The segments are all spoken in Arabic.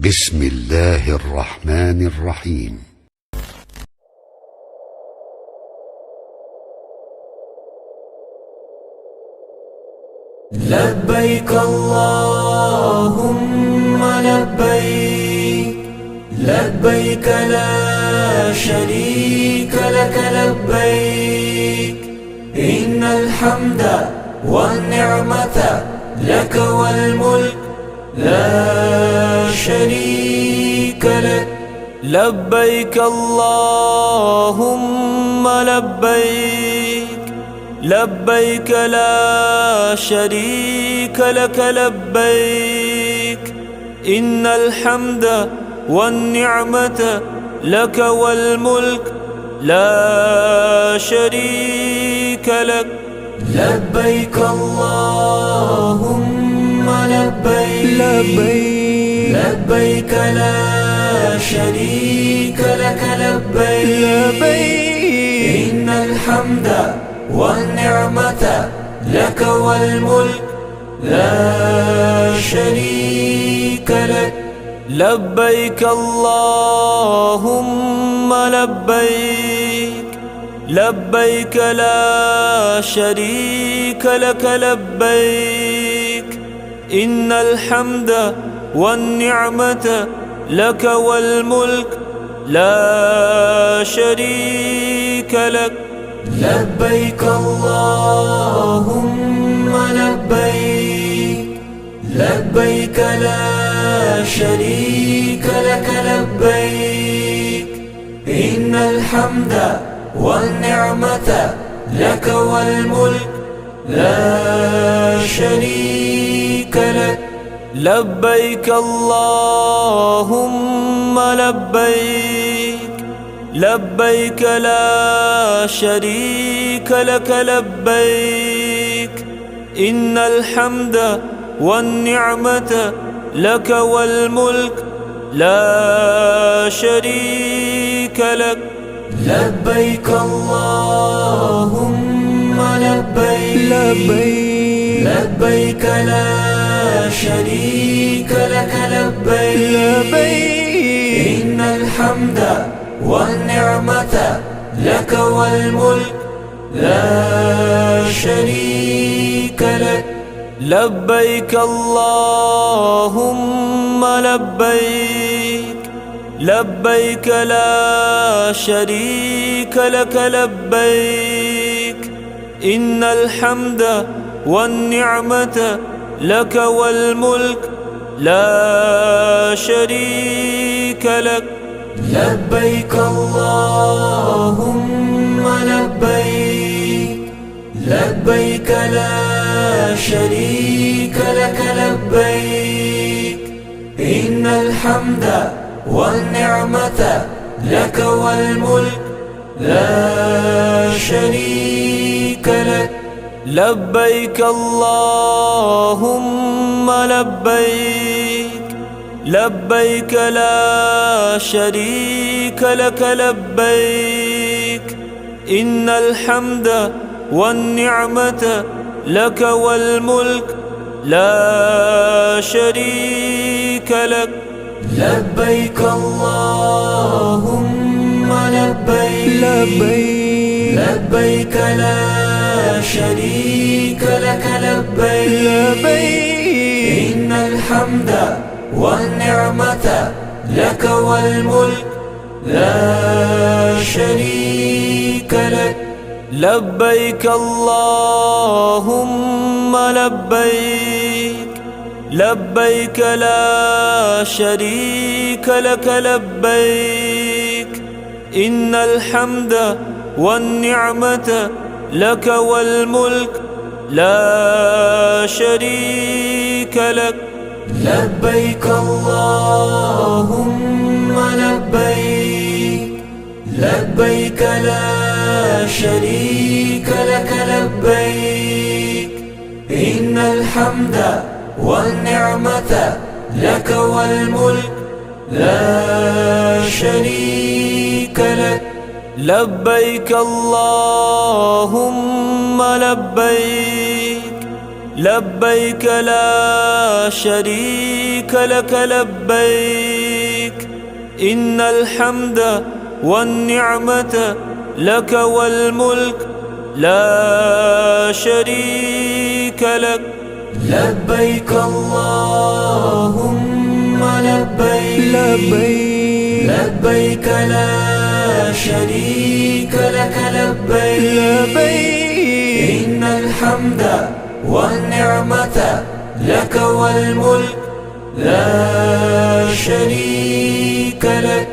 بسم الله الرحمن الرحيم. لبيك اللهم لبيك، لبيك لا شريك لك لبيك، إن الحمد والنعمة لك والملك لا شريك لك. لبيك اللهم لبيك، لبيك لا شريك لك لبيك، إن الحمد والنعمة لك والملك لا شريك لك. لبيك اللهم لبيك، لبيك لبيك لا شريك لك لبيك، إن الحمد والنعمة لك والملك لا شريك لك. لبيك اللهم لبيك، لبيك لا شريك لك لبيك، إن الحمد والنعمة لك والملك لا شريك لك. لبيك اللهم لبيك، لبيك لا شريك لك لبيك، إن الحمد والنعمة لك والملك لا شريك لك. لبيك اللهم لبيك، لبيك لا شريك لك لبيك، إن الحمد والنعمة لك والملك لا شريك لك. لبيك اللهم لبيك، لبيك لبيك لا شريك لك لبيك، إن الحمد والنعمة لك والملك لا شريك لك. لبيك اللهم لبيك، لبيك لا شريك لك لبيك، إن الحمد والنعمة لك والملك لا شريك لك. لبيك اللهم لبيك، لبيك لا شريك لك لبيك، إن الحمد والنعمة لك والملك لا شريك لك. لبيك اللهم لبيك، لبيك لا شريك لك لبيك، إن الحمد والنعمة لك والملك لا شريك لك. لبيك اللهم لبيك، لبيك لبيك لا شريك لك لبيك، إن الحمد والنعمة لك والملك لا شريك لك. لبيك اللهم لبيك، لبيك لا شريك لك لبيك، إن الحمد والنعمة لك والملك لا شريك لك. لبيك اللهم لبيك، لبيك لا شريك لك لبيك، إن الحمد والنعمة لك والملك لا شريك لك. لبيك اللهم لبيك، لبيك لا شريك شريك لك لبيك إن الحمد والنعمة لك والملك لا شريك لك لبيك اللهم لبيك لبيك لا شريك لك لبيك إن الحمد والنعمة لك والملك لا شريك لك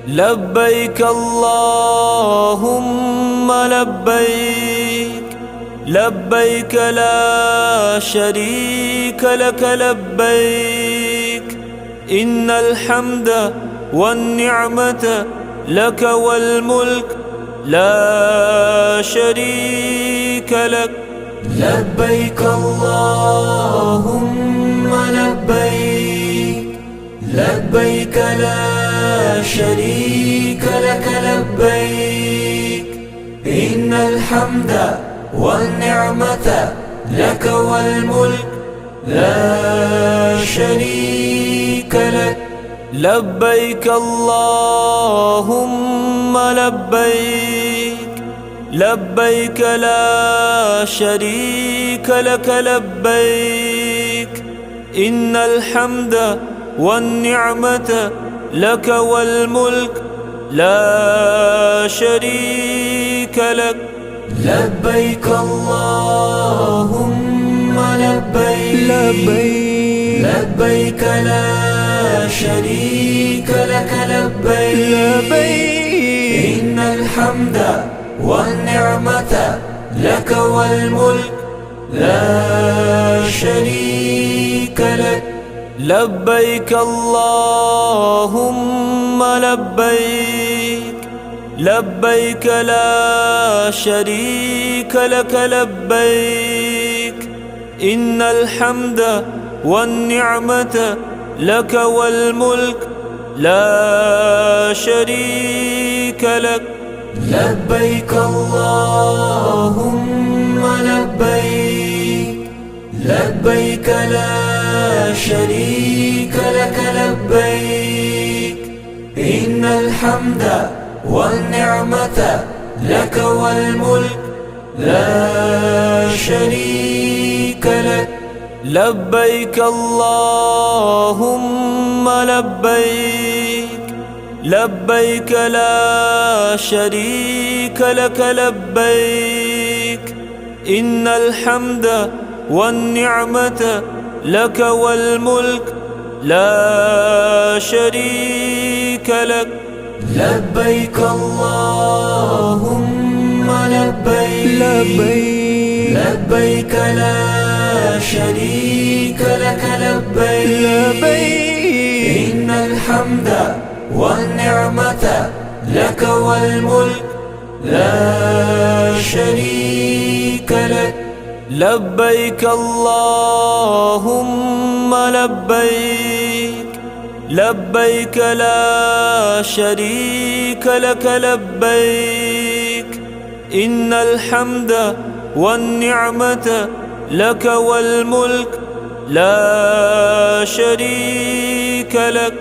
لبيك اللهم لبيك لبيك لا شريك لك لبيك إن الحمد والنعمة لك والملك لا شريك لك لبيك اللهم لبيك لبيك لا شريك لك لبيك إن الحمد والنعمة لك والملك لا شريك لك لبيك اللهم لبيك لبيك لا شريك لك لبيك إن الحمد والنعمة لك والملك لا شريك لك لبيك اللهم لبيك لبيك لا شريك لك لبيك إن الحمد والنعمة لك والملك لا شريك لك لبيك اللهم لبيك لبيك لا شريك لك لبيك إن الحمد والنعمة لك والملك لا شريك لك لبيك اللهم لبيك لبيك لا شريك لك لبيك إن الحمد والنعمة لك والملك لا شريك لك لبيك اللهم لبيك لبيك لا شريك لك لبيك إن الحمد والنعمة لك والملك لا شريك لك لبيك اللهم لبيك لبيك لا شريك لك لبيك إن الحمد والنعمة لك والملك لا شريك لك لبيك اللهم لبيك لبيك لا شريك لك لبيك إن الحمد والنعمة لك والملك لا شريك لك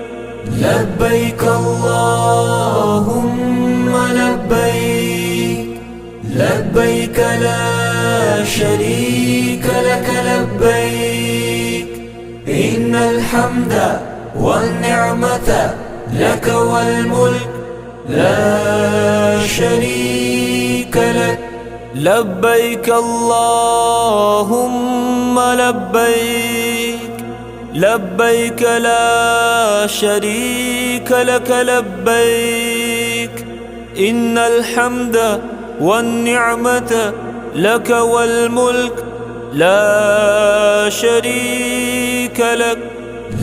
لبيك اللهم لبيك لبيك لا شريك لك لبيك إن الحمد والنعمة لك والملك لا شريك لك لبيك اللهم لبيك لبيك لا شريك لك لبيك إن الحمد والنعمة لك والملك لا شريك لك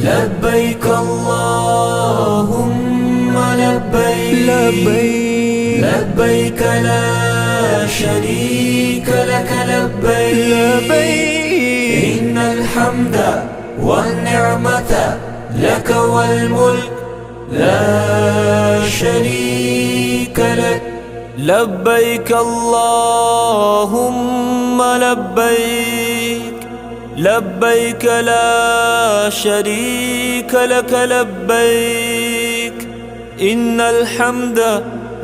لبيك اللهم لبيك لبيك لا شريك لك لبيك إن الحمد والنعمة لك والملك لا شريك لك لبيك اللهم لبيك لبيك لا شريك لك لبيك إن الحمد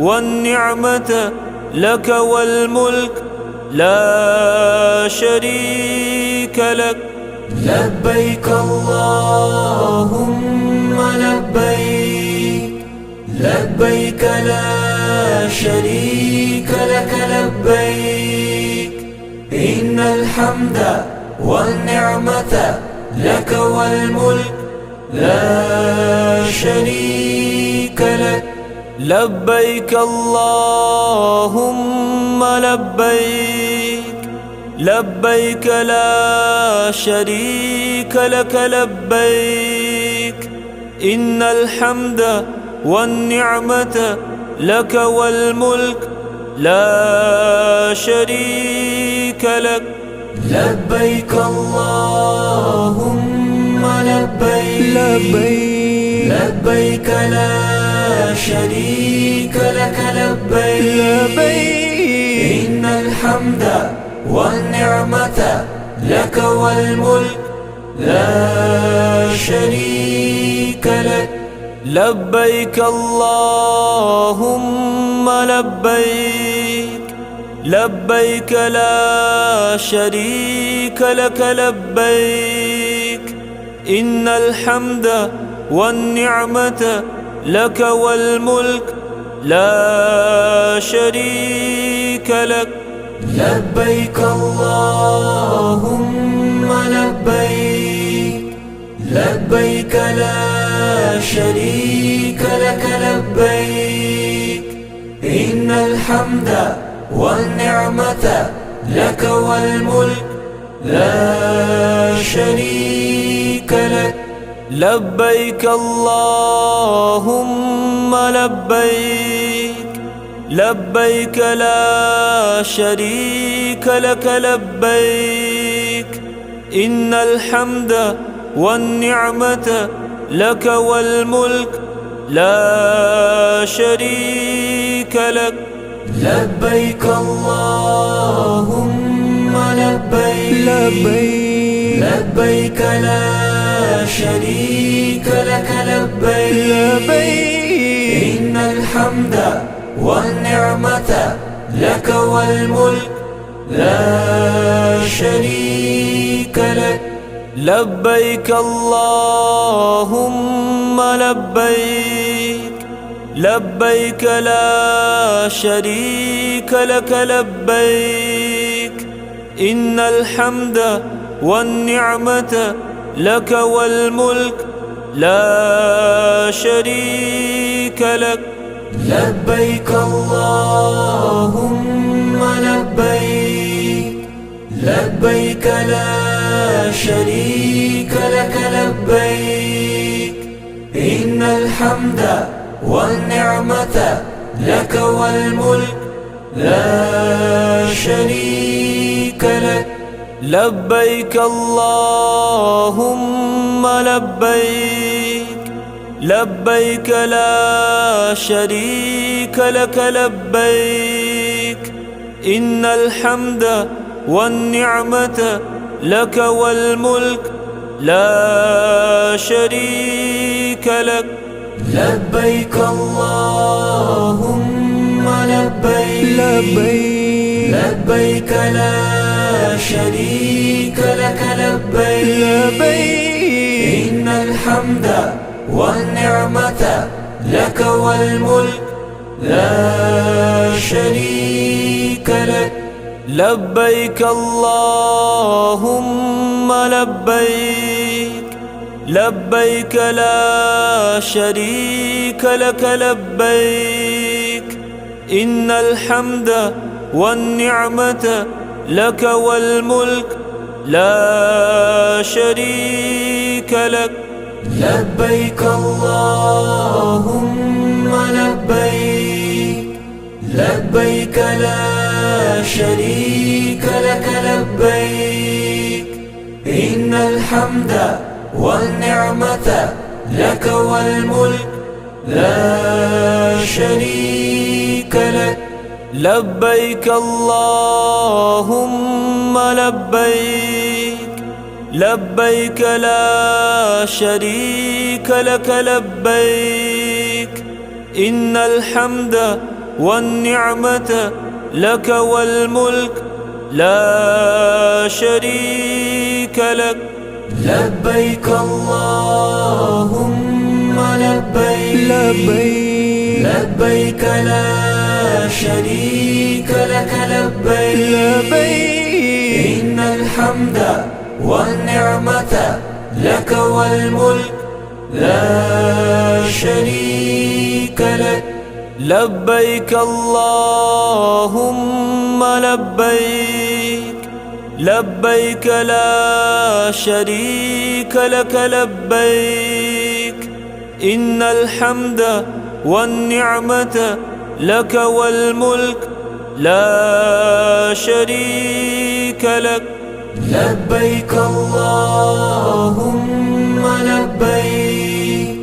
والنعمة لك والملك لا شريك لك. لبيك اللهم لبيك لبيك لا شريك لك لبيك إن الحمد والنعمة لك والملك لا شريك لك. لبيك اللهم لبيك لبيك لا شريك لك لبيك إن الحمد والنعمة لك والملك لا شريك لك. لبيك اللهم لبيك لبيك لا شريك لك لبيك إن الحمد والنعمة لك والملك لا شريك لك. لبيك اللهم لبيك لبيك لا شريك لك لبيك إن الحمد والنعمة لك والملك لا شريك لك. لبيك اللهم لبيك لبيك لا شريك لك لبيك إن الحمد والنعمة لك والملك لا شريك لك. لبيك اللهم لبيك لبيك لا شريك لك لبيك إن الحمد والنعمة لك والملك لا شريك لك. لبيك اللهم لبيك لبيك لا شريك لك لبيك إن الحمد والنعمة لك والملك لا شريك لك. لبيك اللهم لبيك لبيك لا شريك لك لبيك إن الحمد والنعمة لك والملك لا شريك لك. لبيك اللهم لبيك لبيك لا شريك لك لبيك إن الحمد والنعمة لك والملك لا شريك لك. لبيك اللهم لبيك لبيك لا شريك لك لبيك إن الحمد والنعمة لك والملك لا شريك لك. لبيك اللهم لبيك لبيك لا شريك لك لبيك إن الحمد والنعمة لك والملك لا شريك لك. لبيك اللهم لبيك لبيك لا شريك لك لبيك إن الحمد والنعمة لك والملك لا شريك لك. لبيك اللهم لبيك لبيك لا شريك لك لبيك إن الحمد والنعمة لك والملك لا شريك لك. لبيك اللهم لبيك لبيك لا شريك لك لبيك إن الحمد والنعمة لك والملك لا شريك لك. لبيك اللهم لبيك لبيك لا شريك لك لبيك إن الحمد والنعمة لك والملك لا شريك لك. لبيك اللهم لبيك لبيك لا شريك لك لبيك إن الحمد والنعمة لك والملك لا شريك لك. لبيك اللهم لبيك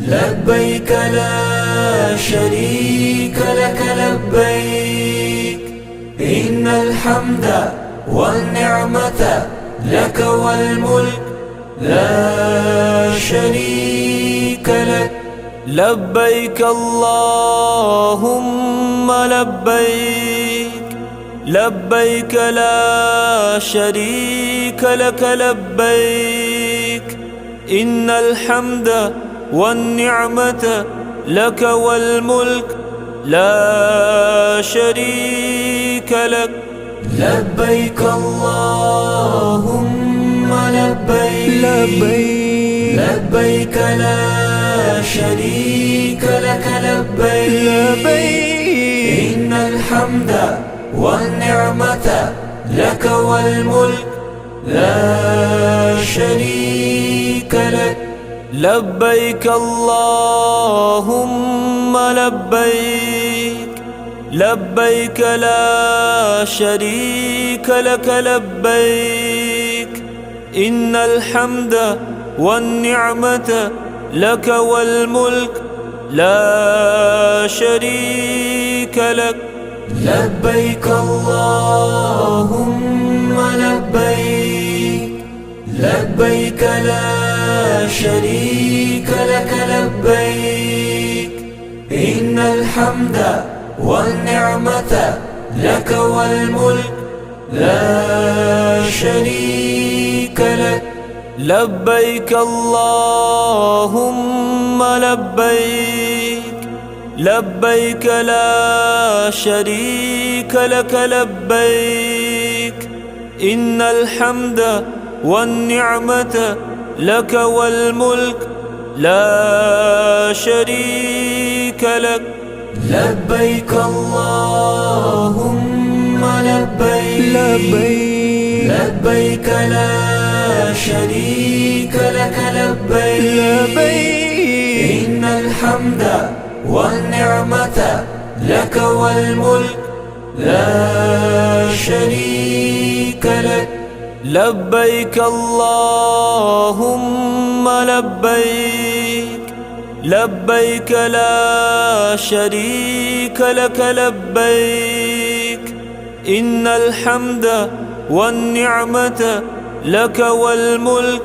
لبيك لا شريك لك لبيك إن الحمد والنعمة لك والملك لا شريك لك. لبيك اللهم لبيك لبيك لا شريك لك لبيك إن الحمد والنعمة لك والملك لا شريك لك. لبيك اللهم لبيك لبيك لا شريك لك لبيك إن الحمد والنعمة لك والملك لا شريك لك. لبيك اللهم لبيك لبيك لا شريك لك لبيك إن الحمد والنعمة لك والملك لا شريك لك. لبيك اللهم لبيك لبيك لا شريك لك لبيك إن الحمد والنعمة لك والملك لا شريك لك. لبيك اللهم لبيك لبيك لا شريك لك لبيك إن الحمد والنعمة لك والملك لا شريك لك. لبيك اللهم لبيك لبيك لا شريك لك لبيك إن الحمد والنعمة لك والملك لا شريك لك. لبيك اللهم لبيك لبيك لا شريك لك لبيك إن الحمد والنعمة لك والملك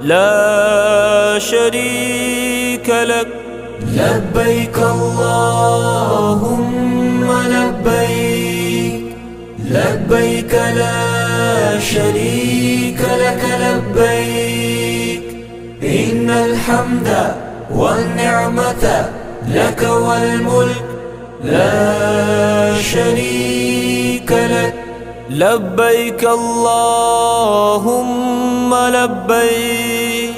لا شريك لك. لبيك اللهم لبيك لبيك لا شريك لك لبيك إن الحمد والنعمة لك والملك لا شريك لك. لبيك اللهم لبيك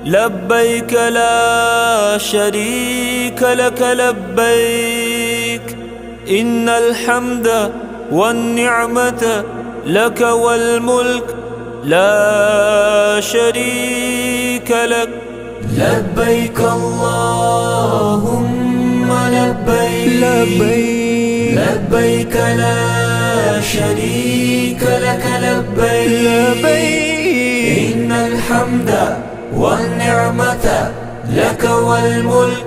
لبيك لا شريك لك لبيك إن الحمد والنعمة لك والملك لا شريك لك. لبيك اللهم لبيك لبيك لا شريك لك لبيك إن الحمد والنعمة لك والملك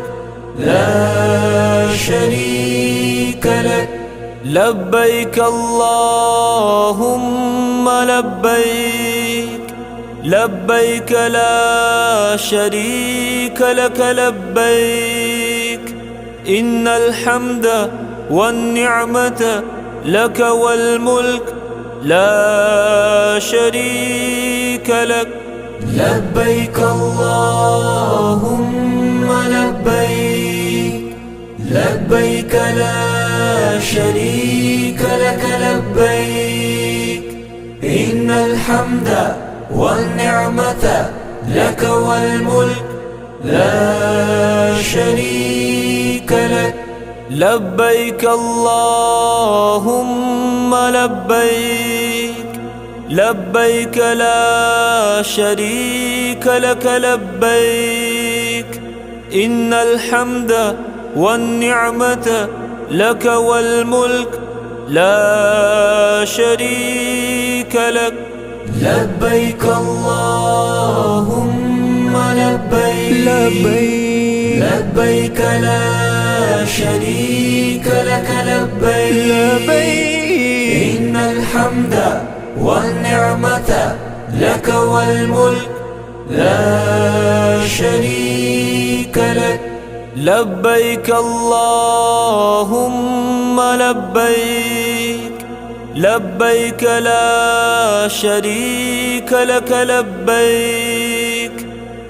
لا شريك لك. لبيك اللهم لبيك لبيك لا شريك لك لبيك إن الحمد والنعمة لك والملك لا شريك لك لبيك اللهم لبيك لبيك لا شريك لك لبيك إن الحمد والنعمة لك والملك لا شريك لك لبيك اللهم لبيك لبيك لا شريك لك لبيك إن الحمد والنعمة لك والملك لا شريك لك لبيك اللهم لبيك لبيك لا شريك لك لبيك إن الحمد والنعمة لك والملك لا شريك لك لبيك اللهم لبيك لبيك لا شريك لك لبيك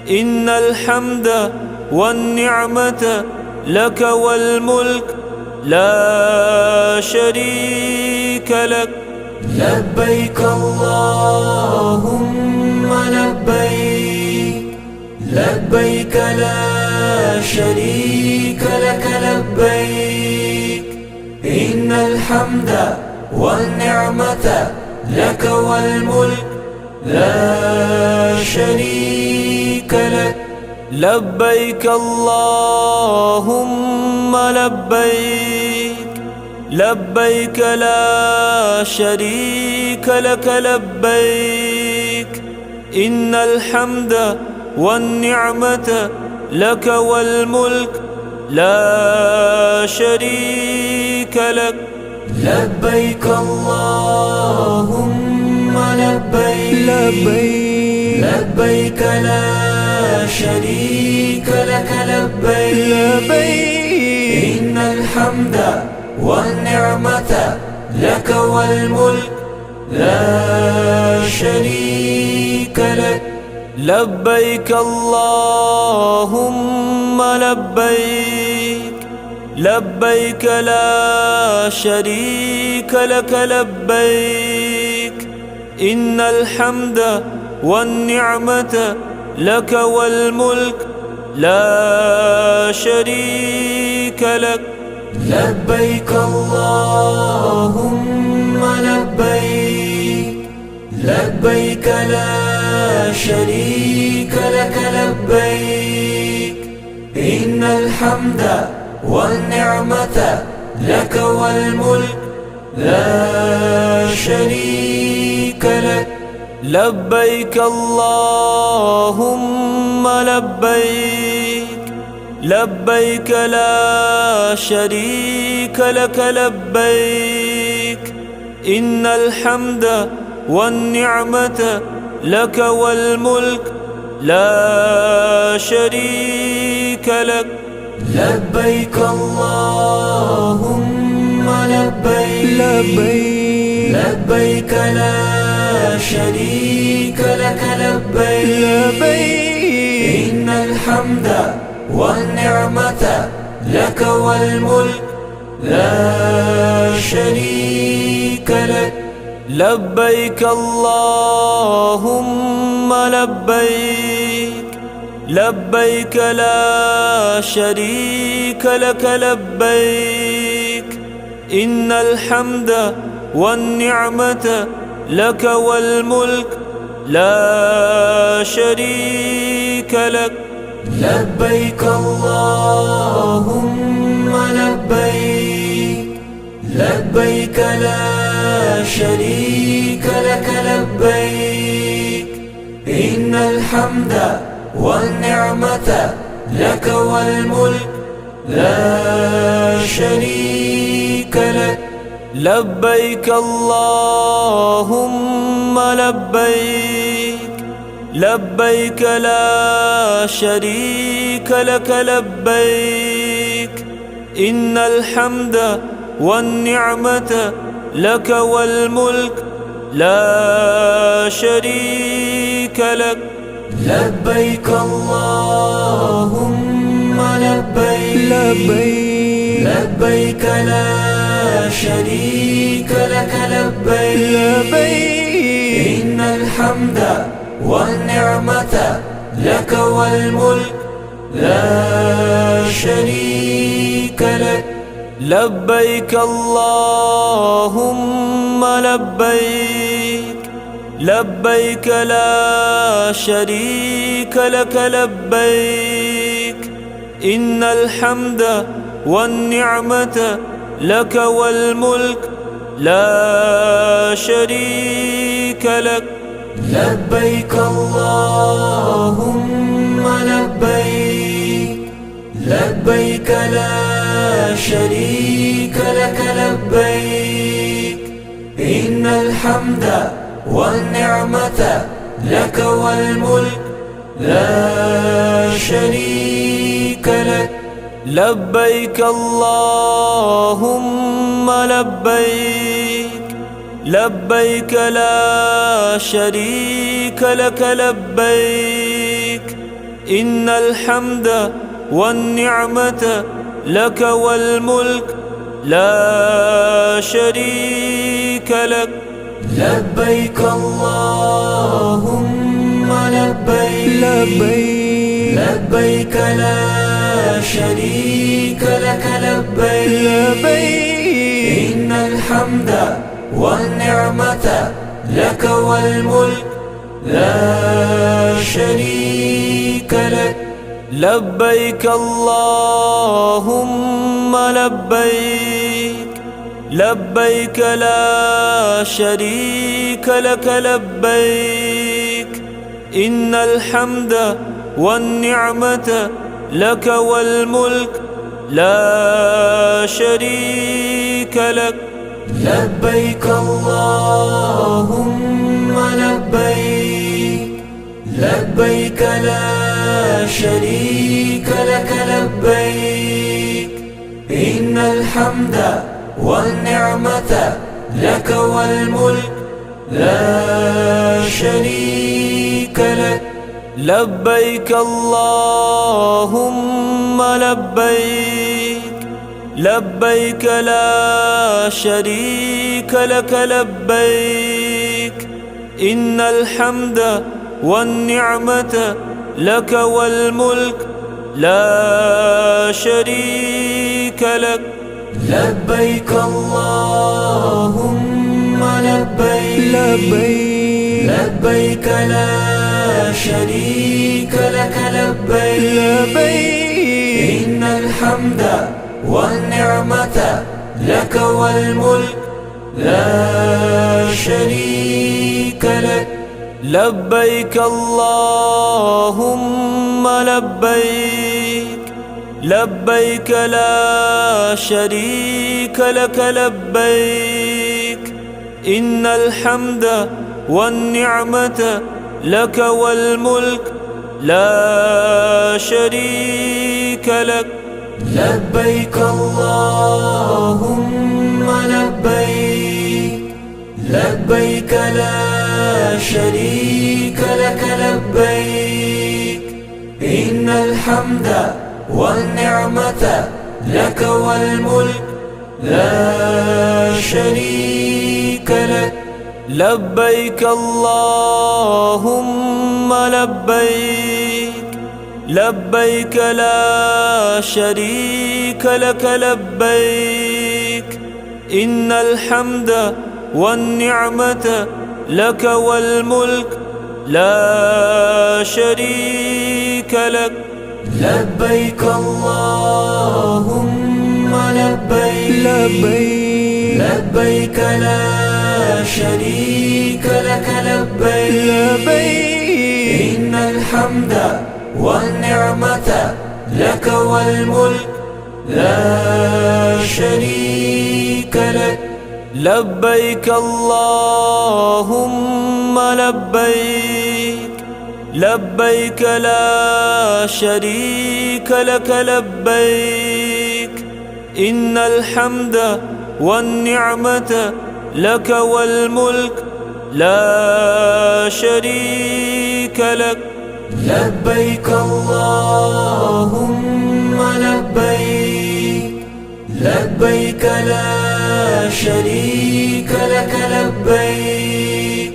إن الحمد والنعمة لك والملك لا شريك لك لبيك اللهم لبيك لبيك لا شريك لك لبيك إن الحمد والنعمة لك والملك لا شريك لك لبيك اللهم لبيك لبيك لا شريك لك لبيك إن الحمد والنعمة لك والملك لا شريك لك لبيك اللهم لبيك لبيك لا شريك لك لبيك إن الحمد والنعمة لك والملك لا شريك لك لبيك اللهم لبيك لبيك لا شريك لك لبيك إن الحمد والنعمة لك والملك لا شريك لك لبيك اللهم لبيك لبيك لا شريك لك لبيك إن الحمد والنعمة لك والملك لا شريك لك لبيك اللهم لبيك لبيك لا شريك لك لبيك إن الحمد والنعمة لك والملك لا شريك لك لبيك اللهم لبيك لبيك لا شريك لك لبيك إن الحمد والنعمة لك والملك لا شريك لك لبيك اللهم لبيك لبيك لا شريك لك لبيك إن الحمد والنعمة لك والملك لا شريك لك لبيك اللهم لبيك لبيك لا شريك لك لبيك إن الحمد والنعمة لك والملك لا شريك لك لبيك اللهم لبيك لبيك لا شريك لك لبيك إن الحمد والنعمة لك والملك لا شريك لك. لبيك اللهم لبيك لبيك لا شريك لك لبيك إن الحمد والنعمة لك والملك لا شريك لك. لبيك اللهم لبيك لبيك لا شريك لك لبيك إن الحمد والنعمة لك والملك لا شريك لك. لبيك اللهم لبيك لبيك لا شريك لك لبيك إن الحمد والنعمة لك والملك لا شريك لك. لبيك اللهم لبيك لبيك لا شريك لك لبيك إن الحمد والنعمة لك والملك لا شريك لك. لبيك اللهم لبيك لبيك لا شريك لك لبيك إن الحمد والنعمة لك والملك لا شريك لك. لبيك اللهم لبيك لبيك لا شريك لك لبيك إن الحمد والنعمة لك والملك لا شريك لك. لبيك اللهم لبيك لبيك لا شريك لك لبيك إن الحمد والنعمة لك والملك لا شريك لك. لبيك اللهم لبيك لبيك لا شريك لك لبيك إن الحمد والنعمة لك والملك لا شريك لك. لبيك اللهم لبيك لبيك لا شريك لك لبيك إن الحمد والنعمة لك والملك لا شريك لك. لبيك اللهم لبيك لبيك لا شريك لك لبيك إن الحمد والنعمة لك والملك لا شريك لك. لبيك اللهم لبيك لبيك لا شريك لك لبيك إن الحمد والنعمة لك والملك لا شريك لك. لبيك اللهم لبيك لبيك لا شريك لك لبيك إن الحمد والنعمة لك والملك لا شريك لك. لبيك اللهم لبيك لبيك لا شريك لك لبيك إن الحمد والنعمة لك والملك لا شريك لك. لبيك اللهم لبيك لبيك لا شريك لك لبيك إن الحمد والنعمة لك والملك لا شريك لك. لبيك اللهم لبيك لبيك لا شريك لك لبيك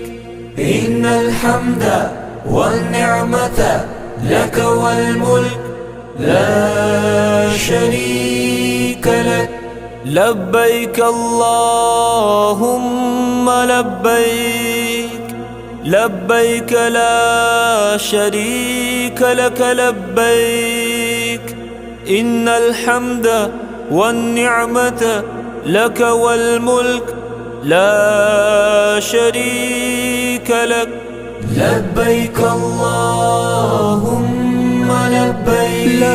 إن الحمد والنعمة لك والملك لا شريك لك. لبيك اللهم لبيك لبيك لا شريك لك لبيك إن الحمد والنعمة لك والملك لا شريك لك. لبيك اللهم لبيك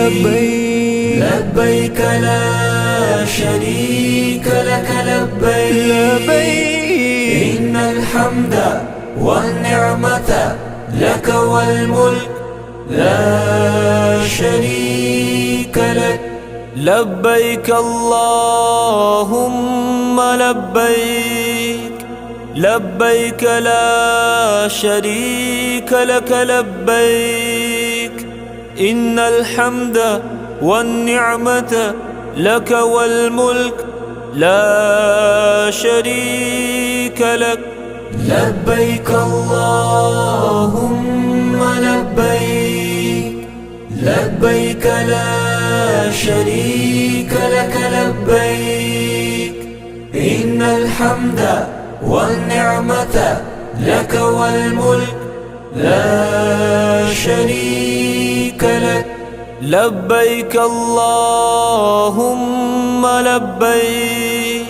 لبيك لا شريك لك لبيك إن الحمد والنعمة لك والملك لا شريك لك. لبيك اللهم لبيك لبيك لا شريك لك لبيك إن الحمد والنعمة لك والملك لا شريك لك. لبيك اللهم لبيك لبيك لا شريك لك لبيك إن الحمد والنعمة لك والملك لا شريك لك. لبيك اللهم لبيك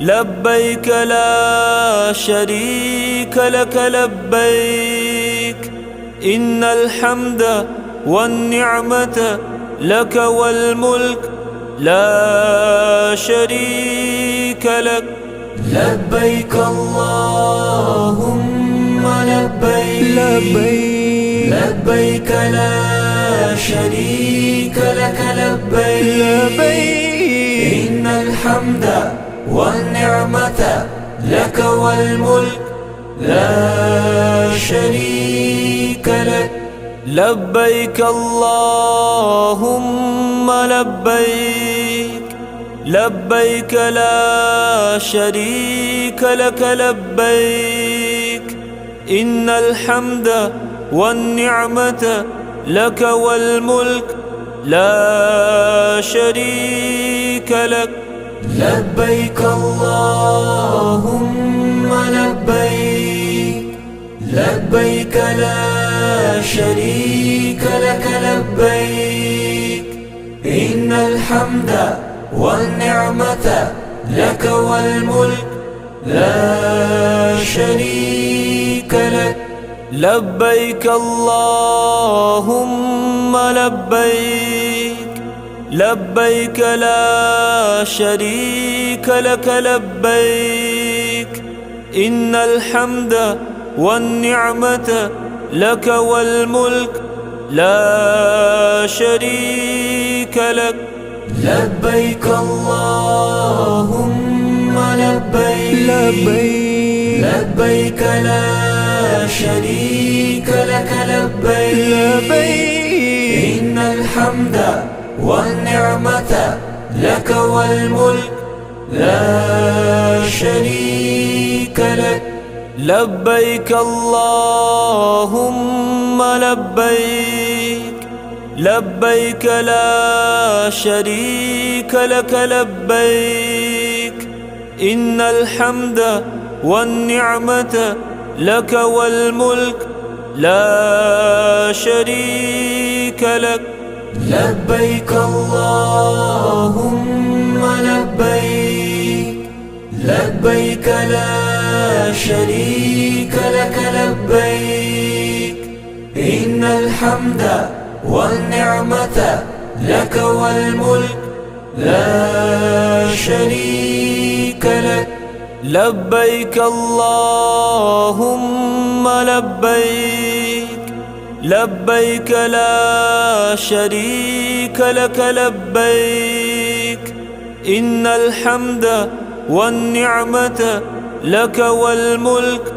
لبيك لا شريك لك لبيك إن الحمد والنعمة لك والملك لا شريك لك. لبيك اللهم لبيك لبيك لا شريك لك لبيك إن الحمد والنعمة لك والملك لا شريك لك. لبيك اللهم لبيك لبيك لا شريك لك لبيك إن الحمد والنعمة لك والملك لا شريك لك. لبيك اللهم لبيك لبيك لا شريك لك لبيك إن الحمد والنعمة لك والملك لا شريك لك. لبيك اللهم لبيك لبيك لا شريك لك لبيك إن الحمد والنعمة لك والملك لا شريك لك. لبيك اللهم لبيك لبيك لا شريك لك لبيك إن الحمد والنعمة لك والملك لا شريك لك. لبيك اللهم لبيك لبيك لا شريك لك لبيك إن الحمد والنعمة لك والملك لا شريك لك. لبيك اللهم لبيك لبيك لا شريك لك لبيك إن الحمد والنعمة لك والملك لا شريك لك. لبيك اللهم لبيك لبيك لا شريك لك لبيك إن الحمد والنعمة لك والملك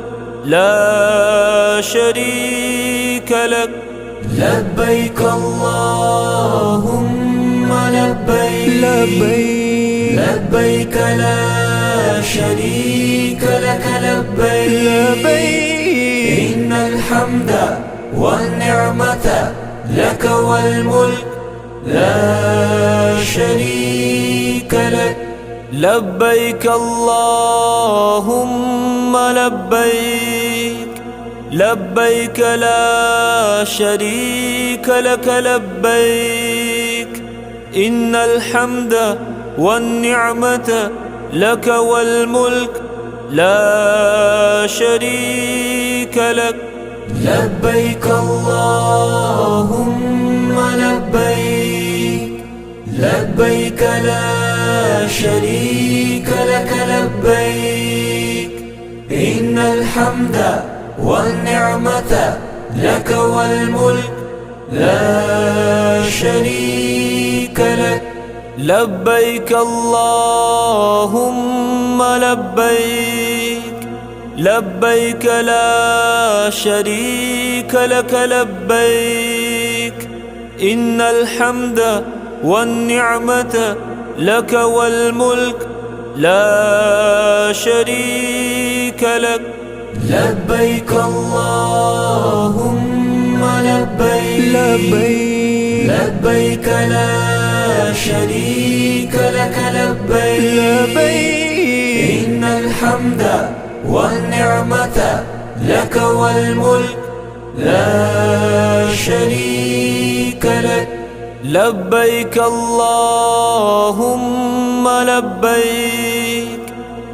لا شريك لك. لبيك اللهم لبيك لبيك لا شريك لك لبيك إن الحمد والنعمة لك والملك لا شريك لك. لبيك اللهم لبيك لبيك لا شريك لك لبيك إن الحمد والنعمة لك والملك لا شريك لك. لبيك اللهم لبيك لبيك لا شريك لك لبيك إن الحمد والنعمة لك والملك لا شريك لك. لبيك اللهم لبيك لبيك لا شريك لك لبيك إن الحمد والنعمة لك والملك لا شريك لك. لبيك اللهم لبيك لبيك لا شريك لك لبيك إن الحمد والنعمة لك والملك لا شريك لك. لبيك اللهم لبيك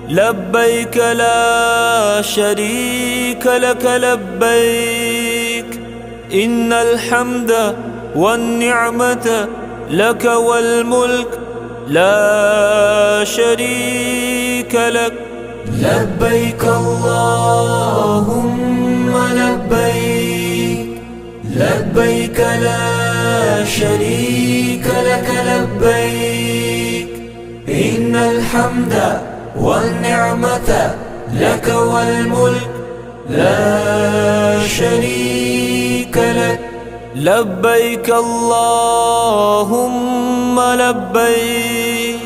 لبيك لا شريك لك لبيك إن الحمد والنعمة لك والملك لا شريك لك. لبيك اللهم لبيك لبيك لا شريك لك لبيك إن الحمد والنعمة لك والملك لا شريك لك. لبيك اللهم لبيك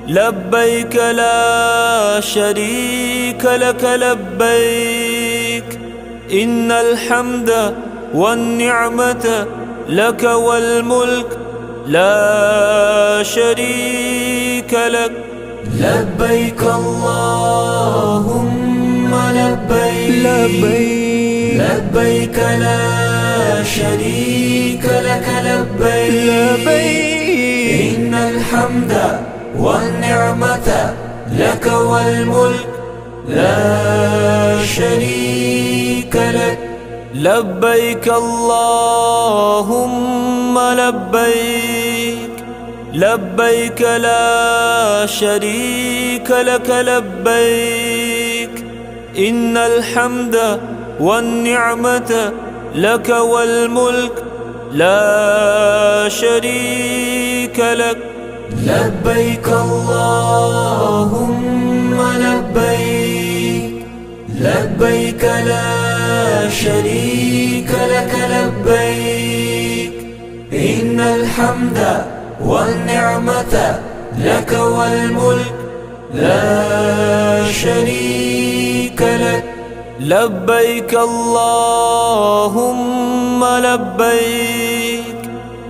لبيك لا شريك لك لبيك إن الحمد والنعمة لك والملك لا شريك لك. لبيك اللهم لبيك لبيك لا شريك لك لبيك إن الحمد والنعمة لك والملك لا شريك لك. لبيك اللهم لبيك لبيك لا شريك لك لبيك إن الحمد والنعمة لك والملك لا شريك لك. لبيك اللهم لبيك لبيك لا شريك لك لبيك إن الحمد والنعمة لك والملك لا شريك لك. لبيك اللهم لبيك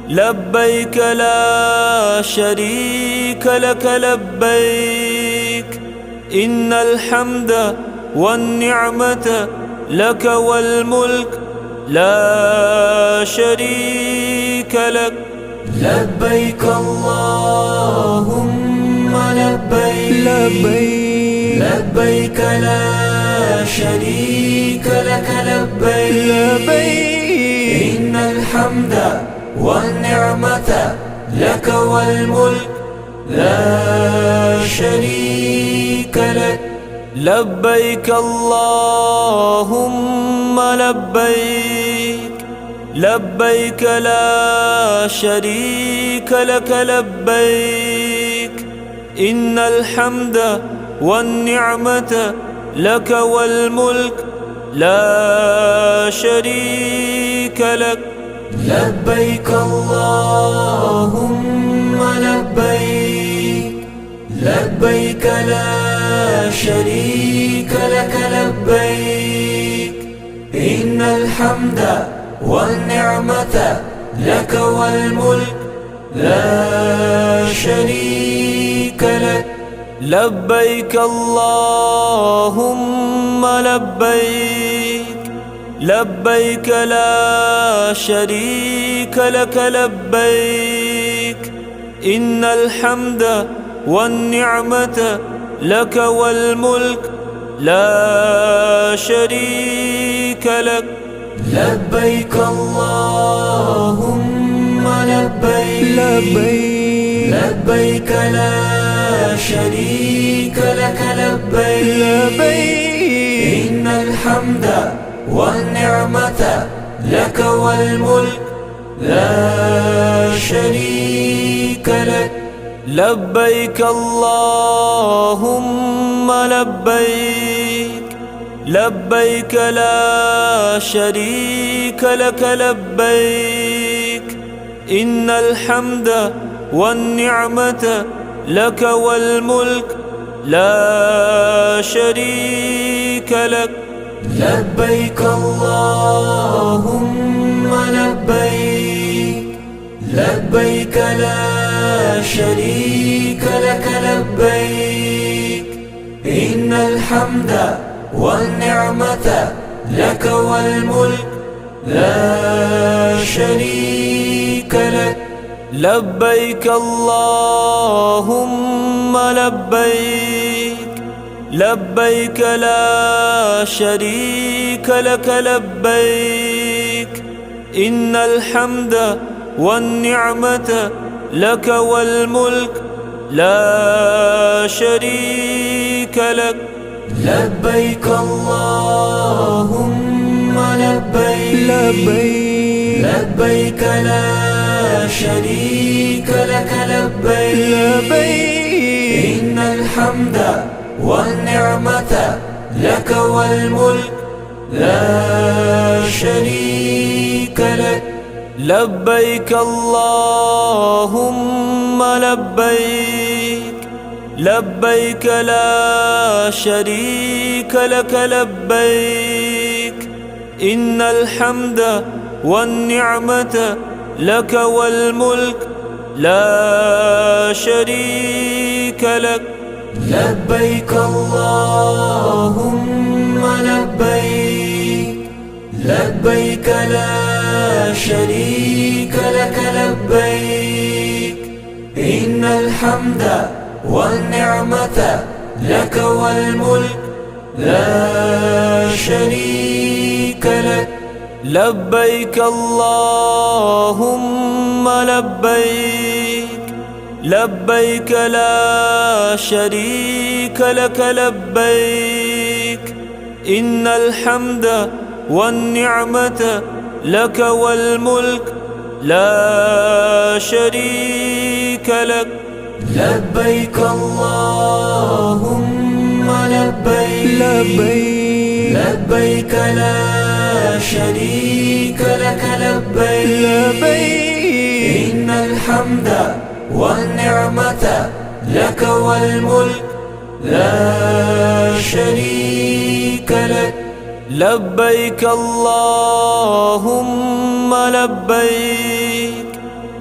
لبيك لا شريك لك لبيك إن الحمد والنعمة لك والملك لا شريك لك. لبيك اللهم لبيك لبيك لا شريك لك لبيك إن الحمد والنعمة لك والملك لا شريك لك. لبيك اللهم لبيك لبيك لا شريك لك لبيك إن الحمد والنعمة لك والملك لا شريك لك. لبيك اللهم لبيك لبيك لا شريك لك لبيك إن الحمد والنعمة لك والملك لا شريك لك. لبيك اللهم لبيك لبيك لا شريك لك لبيك إن الحمد والنعمة لك والملك لا شريك لك. لبيك اللهم لبيك لبيك لا شريك لك لبيك إن الحمد والنعمة لك والملك لا شريك لك. لبيك اللهم لبيك لبيك لا شريك لك لبيك إن الحمد والنعمة لك والملك لا شريك لك. لبيك اللهم لبيك لبيك لا شريك لك لبيك إن الحمد والنعمة لك والملك لا شريك لك. لبيك اللهم لبيك لبيك لا شريك لك لبيك إن الحمد والنعمة لك والملك لا شريك لك. لبيك اللهم لبيك لبيك لا شريك لك لبيك إن الحمد والنعمة لك والملك لا شريك لك. لبيك اللهم لبيك لبيك لا شريك لك لبيك إن الحمد والنعمة لك والملك لا شريك لك. لبيك اللهم لبيك لبيك لا شريك لك لبيك إن الحمد والنعمة لك والملك لا شريك لك. لبيك اللهم لبيك لبيك لا شريك لك لبيك إن الحمد والنعمة لك والملك لا شريك لك. لبيك اللهم لبيك لبيك لا شريك لك لبيك إن الحمد والنعمة لك والملك لا شريك لك. لبيك اللهم لبيك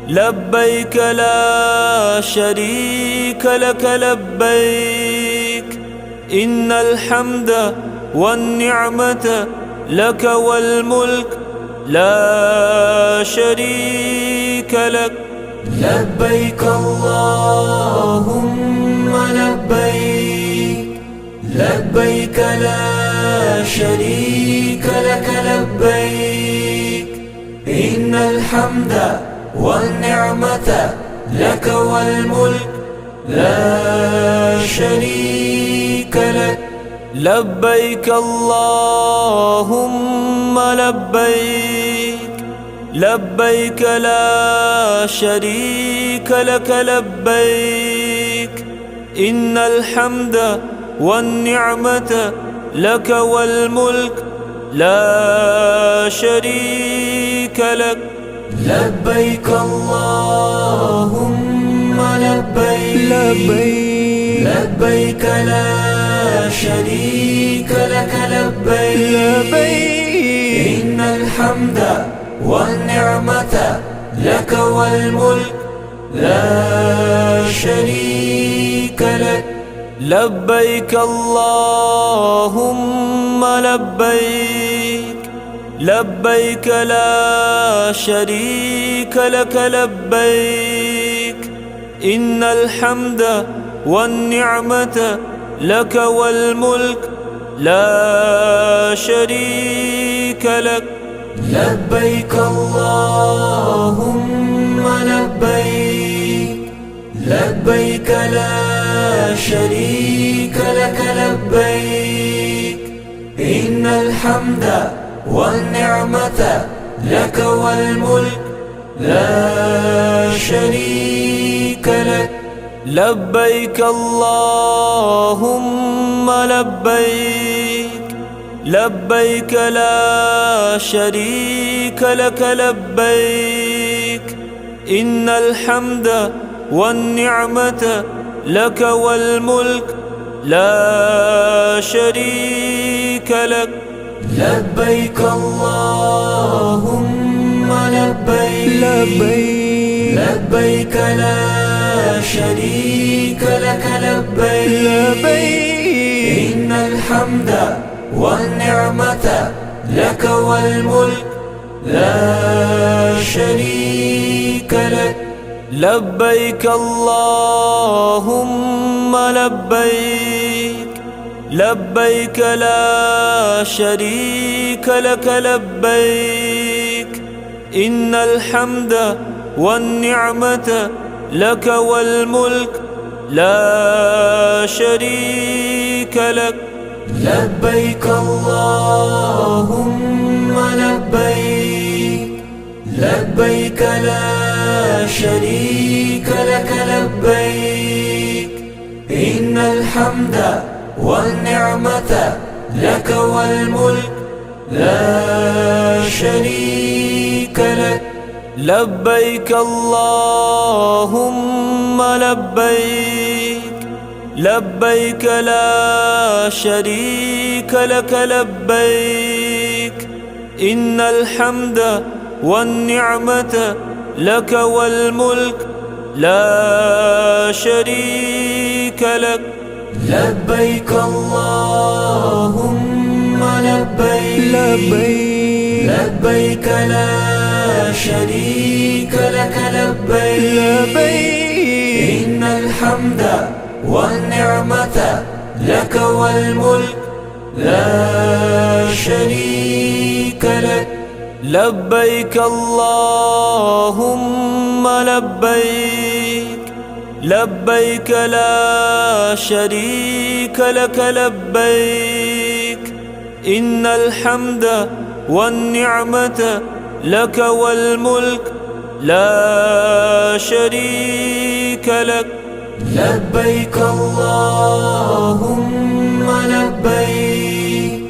لبيك لا شريك لك لبيك إن الحمد والنعمة لك والملك لا شريك لك. لبيك اللهم لبيك لبيك لا شريك لك لبيك إن الحمد والنعمة لك والملك لا شريك لك. لبيك اللهم لبيك لبيك لا شريك لك لبيك إن الحمد والنعمة لك والملك لا شريك لك. لبيك اللهم لبيك لبيك لا شريك لك لبيك إن الحمد والنعمة لك والملك لا شريك لك. لبيك اللهم لبيك لبيك لا شريك لك لبيك إن الحمد والنعمة لك والملك لا شريك لك. لبيك اللهم لبيك لبيك لا شريك لك لبيك إن الحمد والنعمة لك والملك لا شريك لك. لبيك اللهم لبيك لبيك لا شريك لك لبيك إن الحمد والنعمة لك والملك لا شريك لك. لبيك اللهم لبيك لبيك لا شريك لك لبيك إن الحمد والنعمة لك والملك لا شريك لك. لبيك اللهم لبيك لبيك لا شريك لك لبيك إن الحمد والنعمة لك والملك لا شريك لك. لبيك اللهم لبيك لبيك لا شريك لك لبيك إن الحمد والنعمة لك والملك لا شريك لك. لبيك اللهم لبيك لبيك لا شريك لك لبيك إن الحمد والنعمة لك والملك لا شريك لك. لبيك اللهم لبيك لبيك لا شريك لك لبيك إن الحمد والنعمة لك والملك لا شريك لك. لبيك اللهم لبيك لبيك لا شريك لك لبيك إن الحمد والنعمة لك والملك لا شريك لك. لبيك اللهم لبيك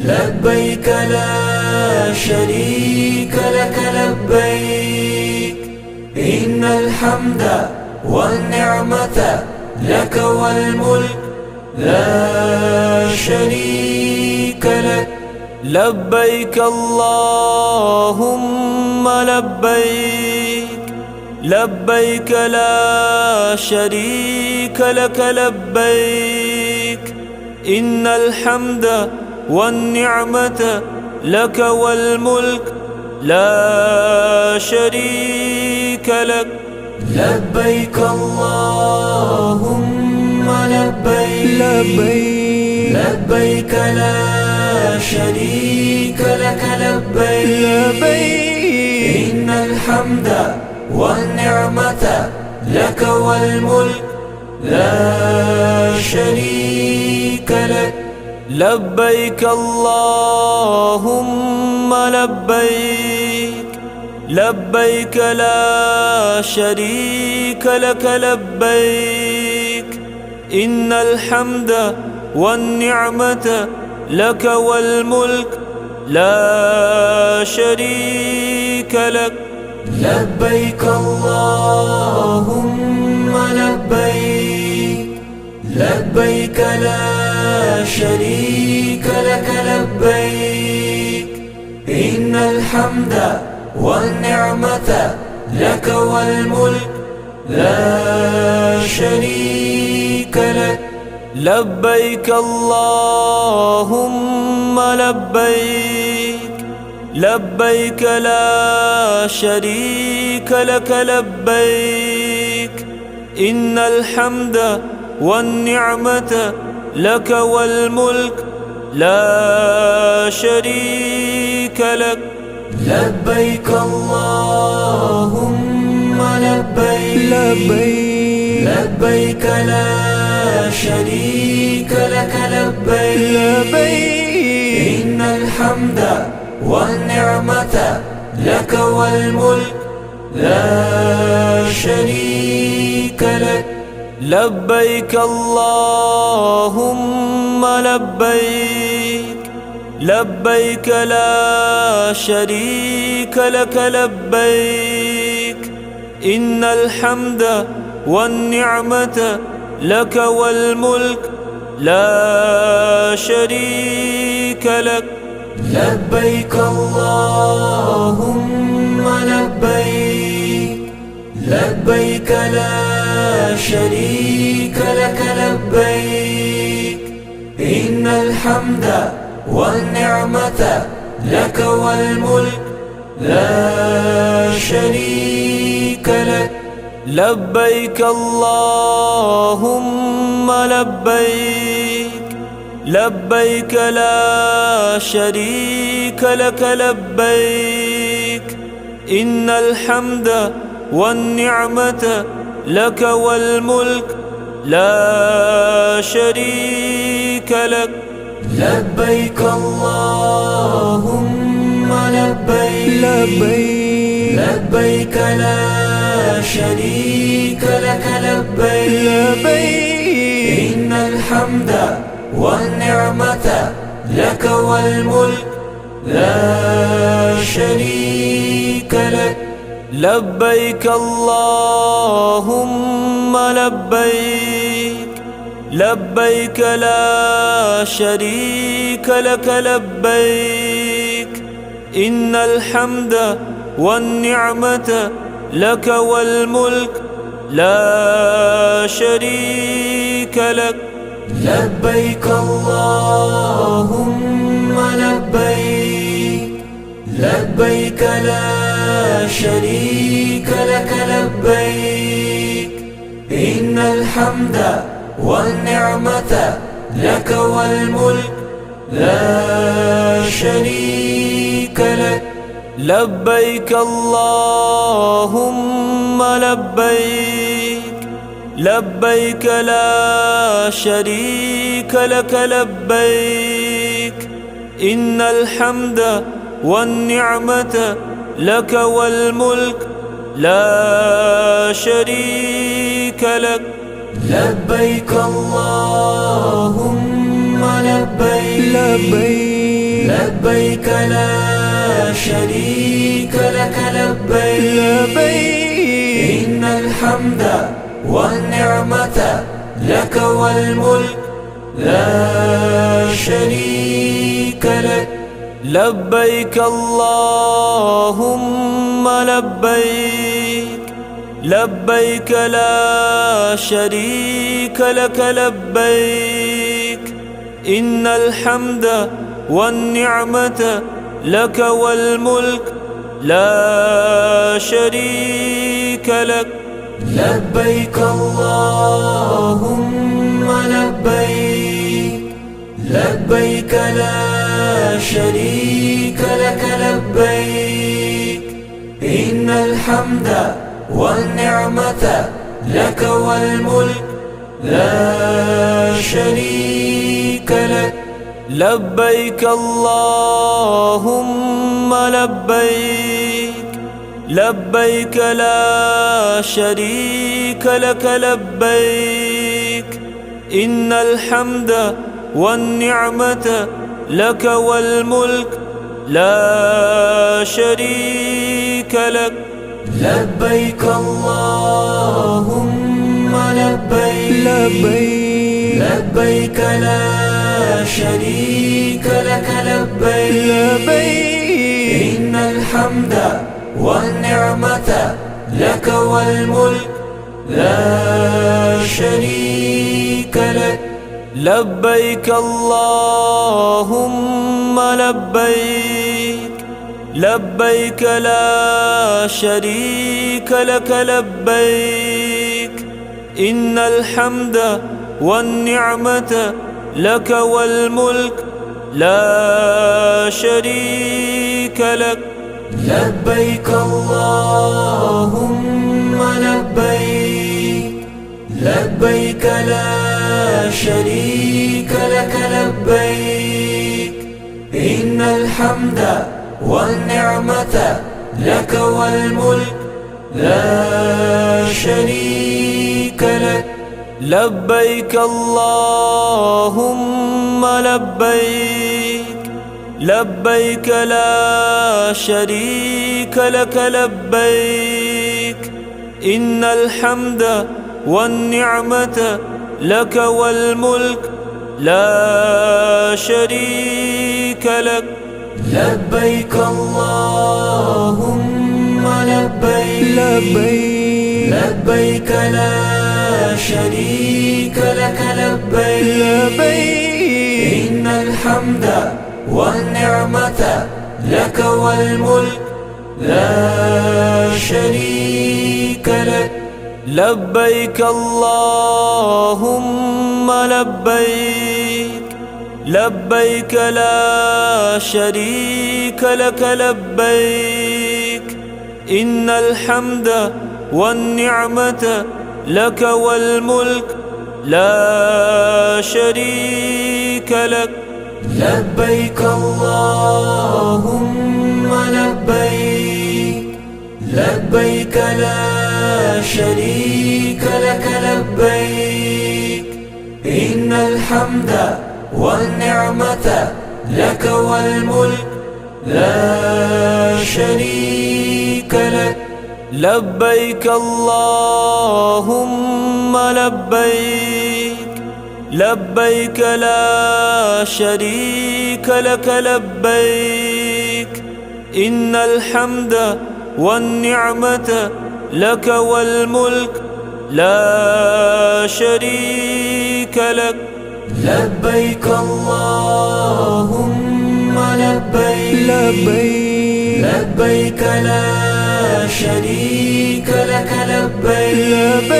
لبيك لا شريك لك لبيك إن الحمد والنعمة لك والملك لا شريك لك. لبيك اللهم لبيك لبيك لا شريك لك لبيك إن الحمد والنعمة لك والملك لا شريك لك. لبيك اللهم لبيك لبيك لا شريك لك لبيك إن الحمد والنعمة لك والملك لا شريك لك. لبيك اللهم لبيك لبيك لا شريك لك لبيك إن الحمد والنعمة لك والملك لا شريك لك. لبيك اللهم لبيك لبيك لا شريك لك لبيك إن الحمد والنعمة لك والملك لا شريك لك. لبيك اللهم لبيك لبيك لا شريك لك لبيك إن الحمد والنعمة لك والملك لا شريك لك. لبيك اللهم لبيك لبيك لا شريك لك لبيك إن الحمد والنعمة لك والملك لا شريك لك. لبيك اللهم لبيك لبيك لا شريك لك لبيك إن الحمد والنعمة لك والملك لا شريك لك. لبيك اللهم لبيك لبيك لا شريك لك لبيك إن الحمد والنعمة لك والملك لا شريك لك. لبيك اللهم لبيك لبيك لا شريك لك لبيك إن الحمد والنعمة لك والملك لا شريك لك. لبيك اللهم لبيك لبيك لا شريك لك لبيك إن الحمد والنعمة لك والملك لا شريك لك. لبيك اللهم لبيك لبيك لا شريك لك لبيك إن الحمد والنعمة لك والملك لا شريك لك. لبيك اللهم لبيك لبيك لا شريك لك لبيك إن الحمد والنعمة لك والملك لا شريك لك. لبيك اللهم لبيك لبيك لا شريك لك لبيك إن الحمد والنعمة لك والملك لا شريك لك. لبيك اللهم لبيك لبيك لا شريك لك لبيك إن الحمد والنعمة لك والملك لا شريك لك. لبيك اللهم لبيك لبيك لا شريك لك لبيك إن الحمد والنعمة لك والملك لا شريك لك. لبيك اللهم لبيك لبيك لا شريك لك لبيك إن الحمد والنعمة لك والملك لا شريك لك. لبيك اللهم لبيك لبيك لا شريك لك لبيك إن الحمد والنعمة لك والملك لا شريك لك. لبيك اللهم لبيك لبيك لا شريك لك لبيك إن الحمد والنعمة لك والملك لا شريك لك. لبيك اللهم لبيك لبيك لا شريك لك لبيك إن الحمد والنعمة لك والملك لا شريك لك. لبيك اللهم لبيك لبيك لا شريك لك لبيك إن الحمد والنعمة لك والملك لا شريك لك. لبيك اللهم لبيك لبيك لا شريك لك لبيك إن الحمد والنعمة لك والملك لا شريك لك. لبيك اللهم لبيك لبيك لا شريك لك لبيك إن الحمد والنعمة لك والملك لا شريك لك. لبيك اللهم لبيك لبيك لا شريك لك لبيك إن الحمد والنعمة لك والملك لا شريك لك. لبيك اللهم لبيك لبيك لا شريك لك لبيك إن الحمد والنعمة لك والملك لا شريك لك. لبيك اللهم لبيك لبيك لا شريك لك لبيك إن الحمد والنعمة لك والملك لا شريك لك. لبيك اللهم لبيك لبيك لا شريك لك لبيك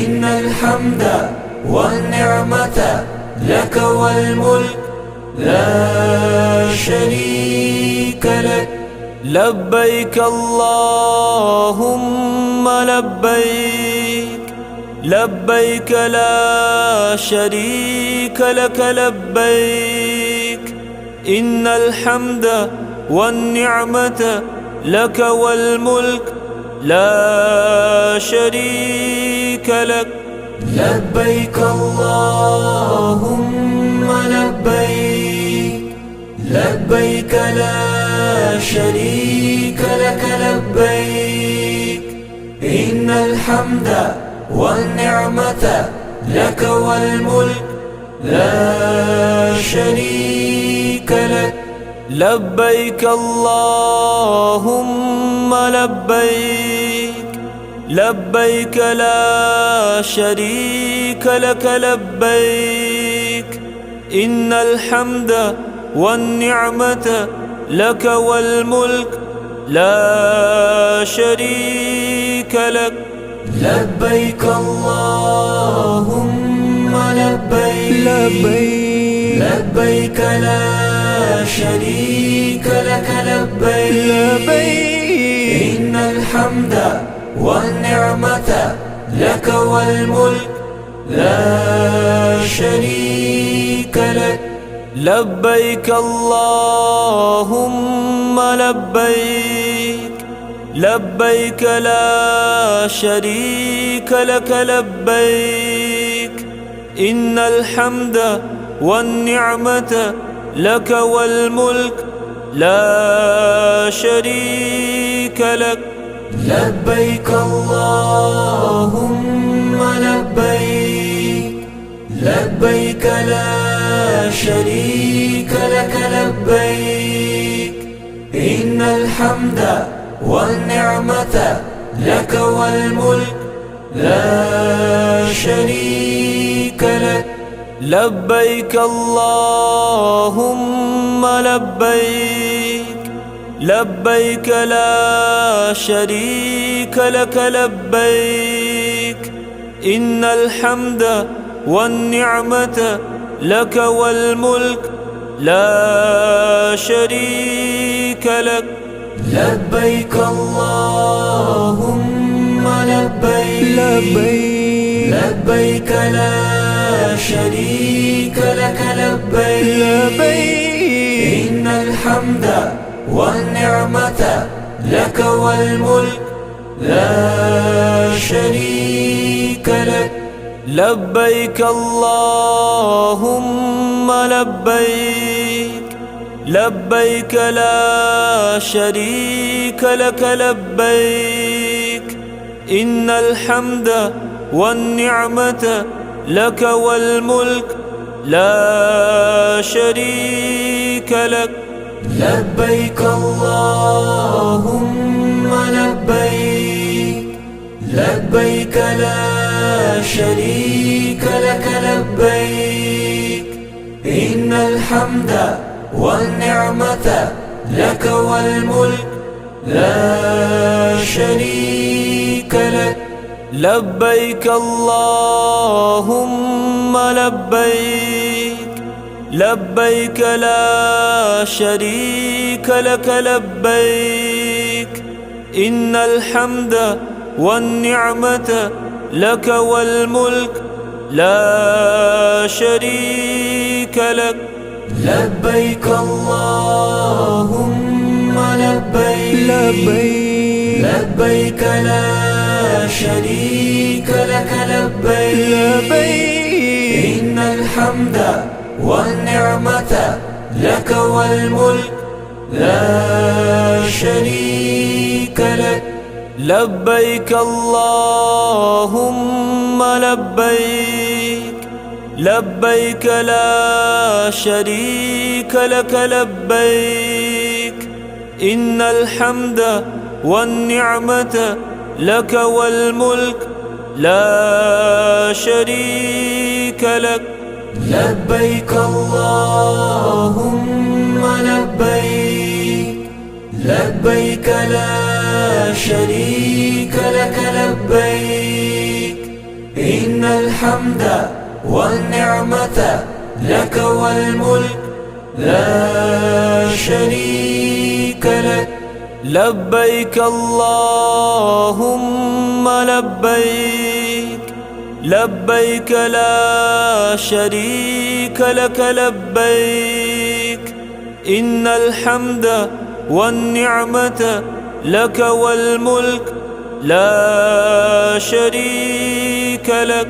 إن الحمد والنعمة لك والملك لا شريك لك. لبيك اللهم لبيك لبيك لا شريك لك لبيك إن الحمد والنعمة لك والملك لا شريك لك. لبيك اللهم لبيك لبيك لا شريك لك لبيك إن الحمد والنعمة لك والملك لا شريك لك. لبيك اللهم لبيك لبيك لا شريك لك لبيك إن الحمد والنعمة لك والملك لا شريك لك. لبيك اللهم لبيك لبيك لا شريك لك لبيك إن الحمد والنعمة لك والملك لا شريك لك. لبيك اللهم لبيك لبيك لا شريك شريك لك لبيك إن الحمد والنعمة لك والملك لا شريك لك لبيك اللهم لبيك لبيك لا شريك لك لبيك إن الحمد والنعمة لك والملك لا شريك لك لبيك اللهم لبيك لبيك لا شريك لك لبيك إن الحمد والنعمة لك والملك لا شريك لك لبيك اللهم لبيك لبيك لا شريك لك لبيك إن الحمد والنعمة لك والملك لا شريك لك لبيك اللهم لبيك لبيك لا شريك لك لبيك إن الحمد والنعمة لك والملك لا شريك لك لبيك اللهم لبيك لبيك لا شريك لك لبيك إن الحمد والنعمة لك والملك لا شريك لك لبيك اللهم لبيك لبيك لا شريك لك لبيك إن الحمد والنعمة لك والملك لا شريك لك لبيك اللهم لبيك لبيك لا شريك لك لبيك إن الحمد والنعمة لك والملك لا شريك لك لبيك اللهم لبيك لبيك لا شريك لك لبيك إن الحمد والنعمة لك والملك لا شريك لك لبيك اللهم لبيك لبيك لا شريك لك لبيك إن الحمد والنعمة لك والملك لا شريك لك لبيك اللهم لبيك لبيك لا شريك لك لبيك إن الحمد والنعمة لك والملك لا شريك لك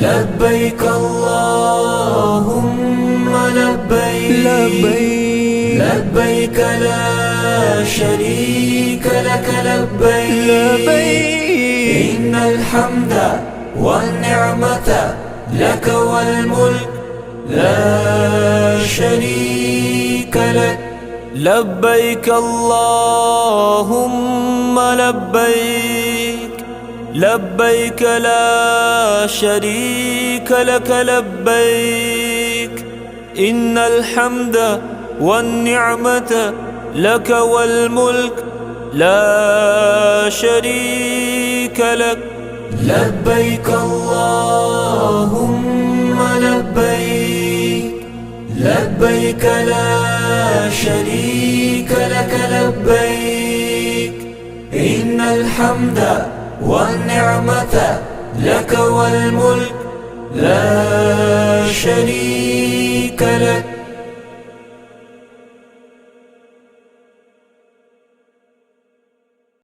لبيك اللهم لبيك لبيك لا شريك لك لبيك إن الحمد والنعمة لك والملك لا شريك لك لبيك اللهم لبيك لبيك لا شريك لك لبيك إن الحمد والنعمة لك والملك لا شريك لك لبيك اللهم لبيك لبيك لا شريك لك لبيك إن الحمد والنعمة لك والملك لا شريك لك